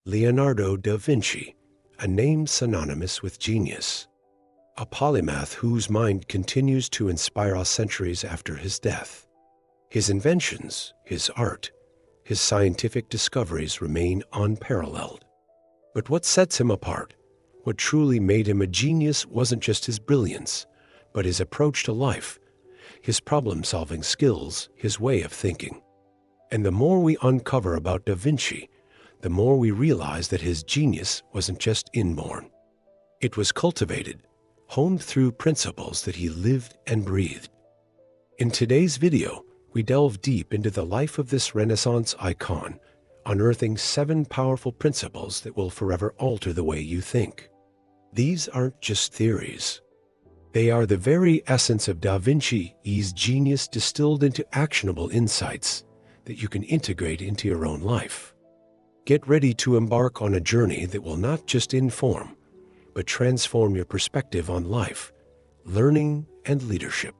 Leonardo da Vinci, a name synonymous with genius. A polymath whose mind continues to inspire us centuries after his death. His inventions, his art, his scientific discoveries remain unparalleled. But what sets him apart, what truly made him a genius, wasn't just his brilliance, but his approach to life, his problem-solving skills, his way of thinking. And the more we uncover about Da Vinci, the more we realize that his genius wasn't just inborn. It was cultivated, honed through principles that he lived and breathed. In today's video, we delve deep into the life of this Renaissance icon, unearthing 7 powerful principles that will forever alter the way you think. These aren't just theories. They are the very essence of Da Vinci's genius distilled into actionable insights that you can integrate into your own life. Get ready to embark on a journey that will not just inform, but transform your perspective on life, learning, and leadership.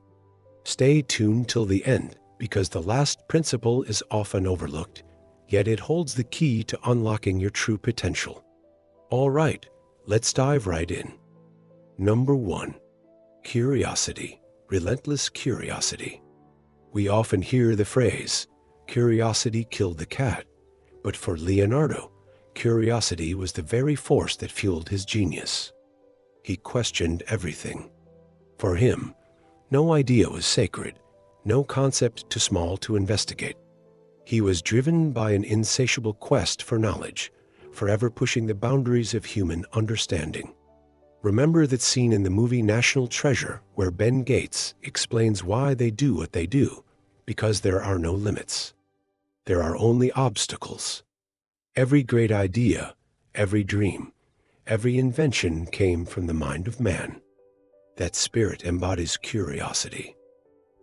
Stay tuned till the end, because the last principle is often overlooked, yet it holds the key to unlocking your true potential. All right, let's dive right in. Number 1. Curiosity. Relentless curiosity. We often hear the phrase, "Curiosity killed the cat," but for Leonardo, curiosity was the very force that fueled his genius. He questioned everything. For him, no idea was sacred, no concept too small to investigate. He was driven by an insatiable quest for knowledge, forever pushing the boundaries of human understanding. Remember that scene in the movie National Treasure where Ben Gates explains why they do what they do, because there are no limits. There are only obstacles. Every great idea, every dream, every invention came from the mind of man. That spirit embodies curiosity.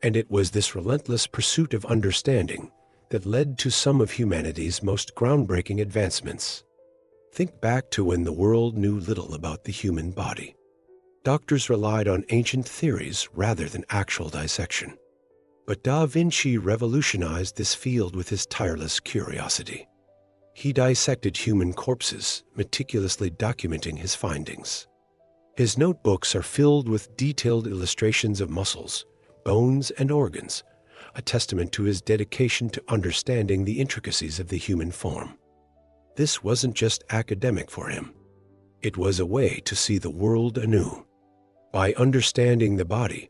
And it was this relentless pursuit of understanding that led to some of humanity's most groundbreaking advancements. Think back to when the world knew little about the human body. Doctors relied on ancient theories rather than actual dissection. But Da Vinci revolutionized this field with his tireless curiosity. He dissected human corpses, meticulously documenting his findings. His notebooks are filled with detailed illustrations of muscles, bones, and organs, a testament to his dedication to understanding the intricacies of the human form. This wasn't just academic for him. It was a way to see the world anew. By understanding the body,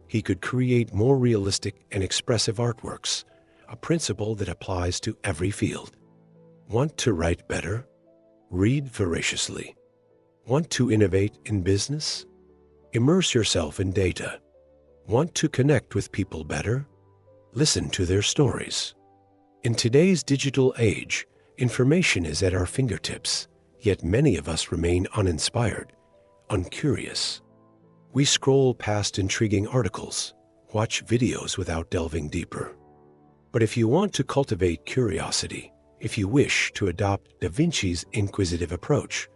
he could create more realistic and expressive artworks, a principle that applies to every field. Want to write better? Read voraciously. Want to innovate in business? Immerse yourself in data. Want to connect with people better? Listen to their stories. In today's digital age, information is at our fingertips, yet many of us remain uninspired, uncurious. We scroll past intriguing articles, watch videos without delving deeper. But if you want to cultivate curiosity, if you wish to adopt Da Vinci's inquisitive approach,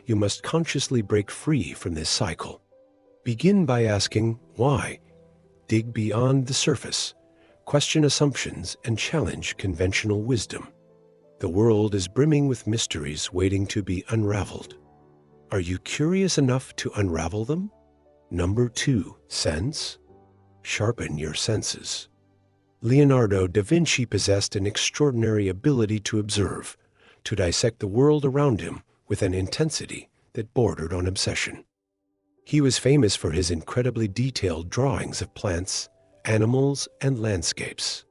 you must consciously break free from this cycle. Begin by asking why. Dig beyond the surface, question assumptions, and challenge conventional wisdom. The world is brimming with mysteries waiting to be unraveled. Are you curious enough to unravel them? Number 2. Sense. Sharpen your senses. Leonardo da Vinci possessed an extraordinary ability to observe, to dissect the world around him with an intensity that bordered on obsession. He was famous for his incredibly detailed drawings of plants, animals, and landscapes.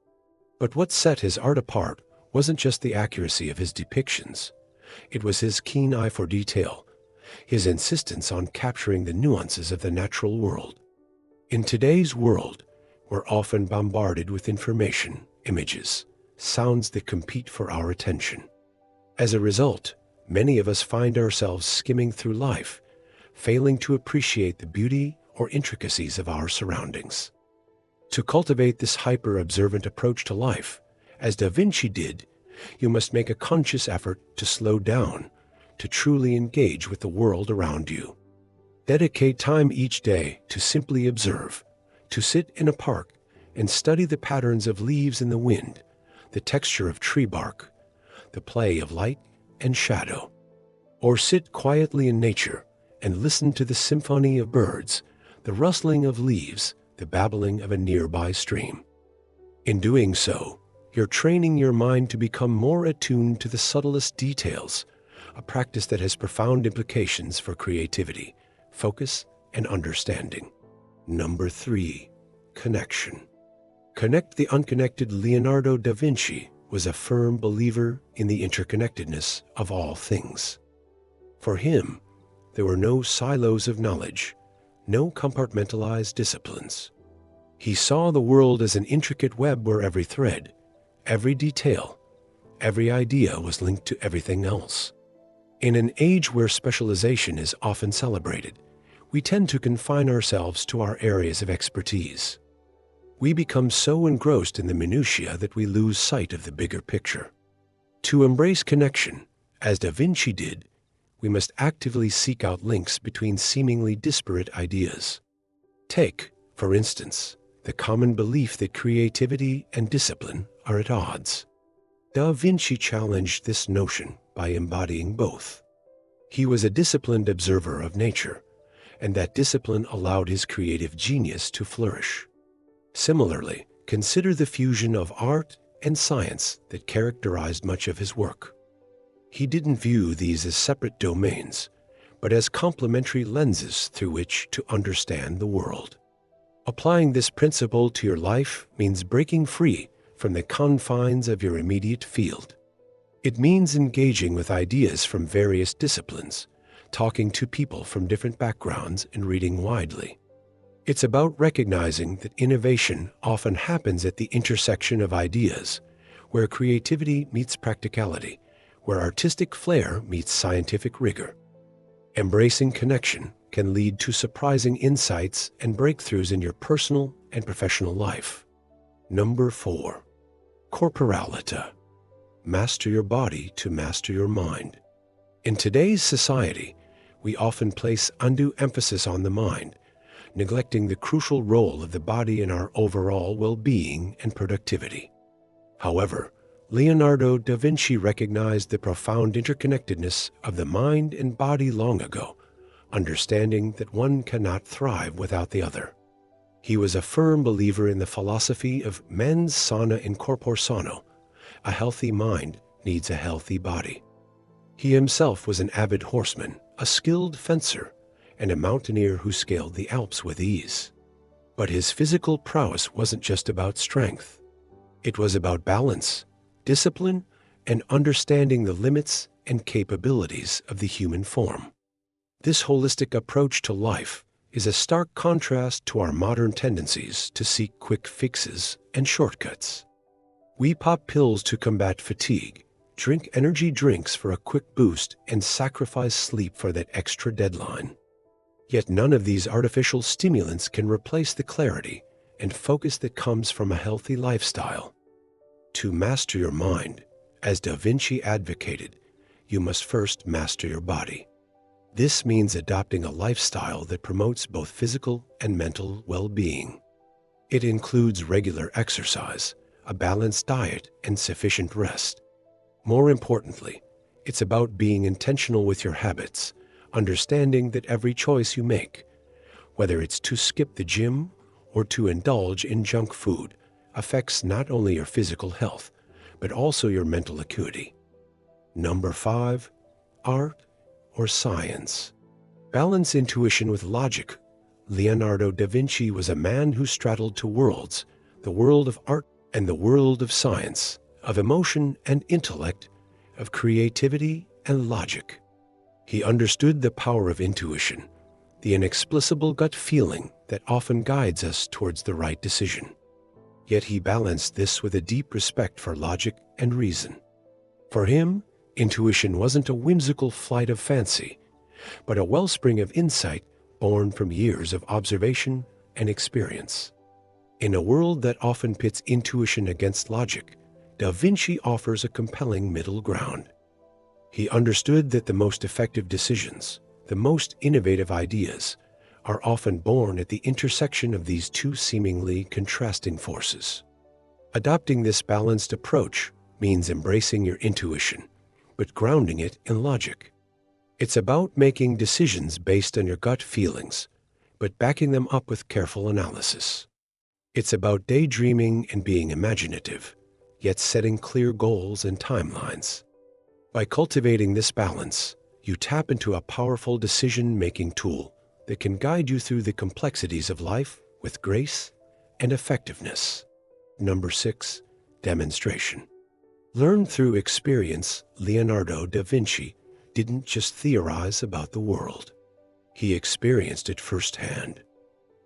But what set his art apart wasn't just the accuracy of his depictions. It was his keen eye for detail, his insistence on capturing the nuances of the natural world. In today's world, we're often bombarded with information, images, sounds that compete for our attention. As a result, many of us find ourselves skimming through life, failing to appreciate the beauty or intricacies of our surroundings. To cultivate this hyper-observant approach to life, as Da Vinci did, you must make a conscious effort to slow down, to truly engage with the world around you. Dedicate time each day to simply observe, to sit in a park and study the patterns of leaves in the wind, the texture of tree bark, the play of light and shadow. Or sit quietly in nature and listen to the symphony of birds, the rustling of leaves, the babbling of a nearby stream. In doing so, you're training your mind to become more attuned to the subtlest details, a practice that has profound implications for creativity, focus, and understanding. Number 3. Connection. Connect the unconnected. Leonardo da Vinci was a firm believer in the interconnectedness of all things. For him, there were no silos of knowledge, no compartmentalized disciplines. He saw the world as an intricate web where every thread, every detail, every idea was linked to everything else. In an age where specialization is often celebrated, we tend to confine ourselves to our areas of expertise. We become so engrossed in the minutiae that we lose sight of the bigger picture. To embrace connection, as Da Vinci did, we must actively seek out links between seemingly disparate ideas. Take, for instance, the common belief that creativity and discipline are at odds. Da Vinci challenged this notion by embodying both. He was a disciplined observer of nature, and that discipline allowed his creative genius to flourish. Similarly, consider the fusion of art and science that characterized much of his work. He didn't view these as separate domains, but as complementary lenses through which to understand the world. Applying this principle to your life means breaking free from the confines of your immediate field. It means engaging with ideas from various disciplines, talking to people from different backgrounds, and reading widely. It's about recognizing that innovation often happens at the intersection of ideas, where creativity meets practicality, where artistic flair meets scientific rigor. Embracing connection can lead to surprising insights and breakthroughs in your personal and professional life. Number 4. Corporalita. Master your body to master your mind. In today's society, we often place undue emphasis on the mind, neglecting the crucial role of the body in our overall well-being and productivity. However, Leonardo da Vinci recognized the profound interconnectedness of the mind and body long ago, understanding that one cannot thrive without the other. He was a firm believer in the philosophy of mens sana in corpore sano. A healthy mind needs a healthy body. He himself was an avid horseman, a skilled fencer, and a mountaineer who scaled the Alps with ease. But his physical prowess wasn't just about strength. It was about balance, discipline, and understanding the limits and capabilities of the human form. This holistic approach to life is a stark contrast to our modern tendencies to seek quick fixes and shortcuts. We pop pills to combat fatigue, drink energy drinks for a quick boost, and sacrifice sleep for that extra deadline. Yet none of these artificial stimulants can replace the clarity and focus that comes from a healthy lifestyle. To master your mind, as Da Vinci advocated, you must first master your body. This means adopting a lifestyle that promotes both physical and mental well-being. It includes regular exercise, a balanced diet, and sufficient rest. More importantly, it's about being intentional with your habits, understanding that every choice you make, whether it's to skip the gym or to indulge in junk food, affects not only your physical health, but also your mental acuity. Number 5. Art or science. Balance intuition with logic. Leonardo da Vinci was a man who straddled two worlds, the world of art and the world of science, of emotion and intellect, of creativity and logic. He understood the power of intuition, the inexplicable gut feeling that often guides us towards the right decision. Yet he balanced this with a deep respect for logic and reason. For him, intuition wasn't a whimsical flight of fancy, but a wellspring of insight born from years of observation and experience. In a world that often pits intuition against logic, Da Vinci offers a compelling middle ground. He understood that the most effective decisions, the most innovative ideas, are often born at the intersection of these two seemingly contrasting forces. Adopting this balanced approach means embracing your intuition, but grounding it in logic. It's about making decisions based on your gut feelings, but backing them up with careful analysis. It's about daydreaming and being imaginative, yet setting clear goals and timelines. By cultivating this balance, you tap into a powerful decision-making tool that can guide you through the complexities of life with grace and effectiveness. Number 6, demonstration. Learn through experience. Leonardo da Vinci didn't just theorize about the world. He experienced it firsthand.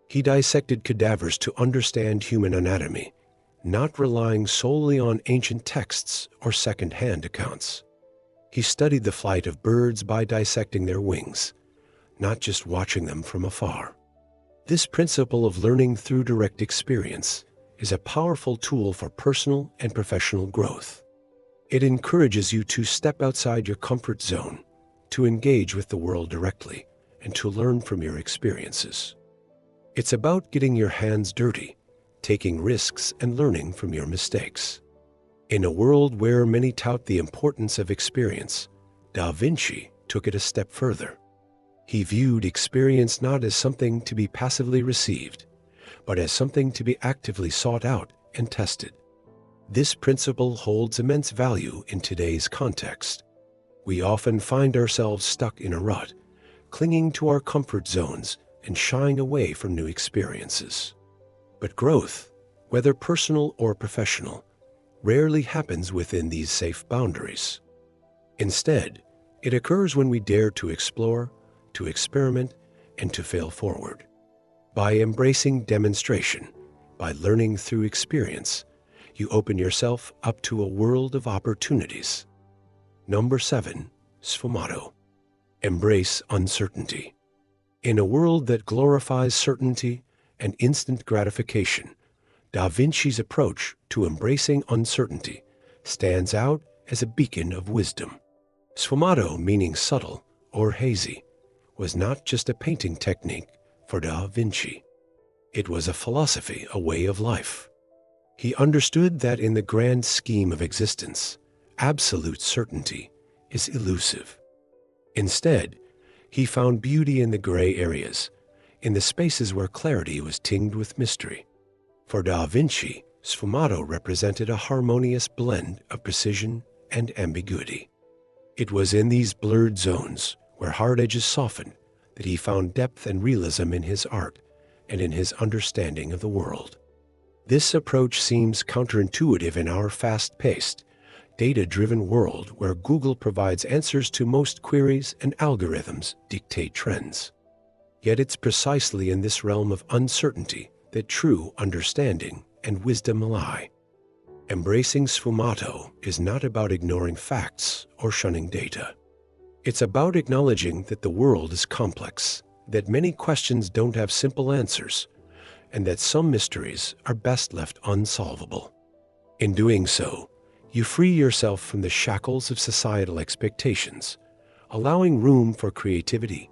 He dissected cadavers to understand human anatomy, not relying solely on ancient texts or second-hand accounts. He studied the flight of birds by dissecting their wings, not just watching them from afar. This principle of learning through direct experience is a powerful tool for personal and professional growth. It encourages you to step outside your comfort zone, to engage with the world directly, and to learn from your experiences. It's about getting your hands dirty, taking risks, and learning from your mistakes. In a world where many tout the importance of experience, Da Vinci took it a step further. He viewed experience not as something to be passively received, but as something to be actively sought out and tested. This principle holds immense value in today's context. We often find ourselves stuck in a rut, clinging to our comfort zones and shying away from new experiences. But growth, whether personal or professional, rarely happens within these safe boundaries. Instead, it occurs when we dare to explore, to experiment, and to fail forward. By embracing demonstration, by learning through experience, you open yourself up to a world of opportunities. Number 7, Sfumato. Embrace uncertainty. In a world that glorifies certainty and instant gratification, Da Vinci's approach to embracing uncertainty stands out as a beacon of wisdom. Sfumato, meaning subtle or hazy, was not just a painting technique for Da Vinci. It was a philosophy, a way of life. He understood that in the grand scheme of existence, absolute certainty is elusive. Instead, he found beauty in the gray areas, in the spaces where clarity was tinged with mystery. For Da Vinci, Sfumato represented a harmonious blend of precision and ambiguity. It was in these blurred zones, where hard edges softened, that he found depth and realism in his art and in his understanding of the world. This approach seems counterintuitive in our fast-paced, data-driven world where Google provides answers to most queries and algorithms dictate trends. Yet it's precisely in this realm of uncertainty that true understanding and wisdom lie. Embracing Sfumato is not about ignoring facts or shunning data. It's about acknowledging that the world is complex, that many questions don't have simple answers, and that some mysteries are best left unsolvable. In doing so, you free yourself from the shackles of societal expectations, allowing room for creativity,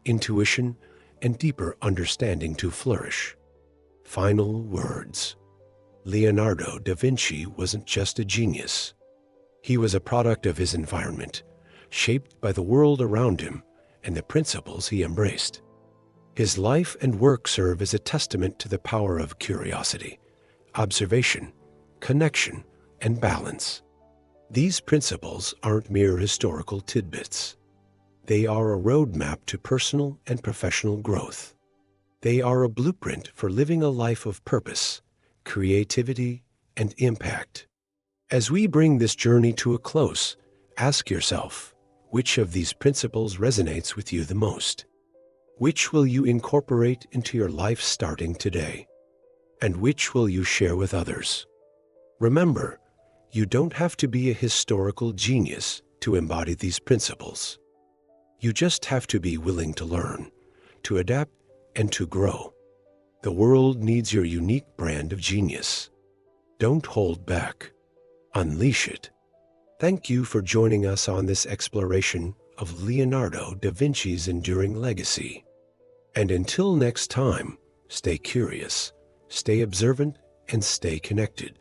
intuition, and deeper understanding to flourish. Final words. Leonardo da Vinci wasn't just a genius. He was a product of his environment, shaped by the world around him and the principles he embraced. His life and work serve as a testament to the power of curiosity, observation, connection, and balance. These principles aren't mere historical tidbits. They are a roadmap to personal and professional growth. They are a blueprint for living a life of purpose, creativity, and impact. As we bring this journey to a close, ask yourself, which of these principles resonates with you the most? Which will you incorporate into your life starting today? And which will you share with others? Remember, you don't have to be a historical genius to embody these principles. You just have to be willing to learn, to adapt, and to grow. The world needs your unique brand of genius. Don't hold back. Unleash it. Thank you for joining us on this exploration of Leonardo da Vinci's enduring legacy. And until next time, stay curious, stay observant, and stay connected.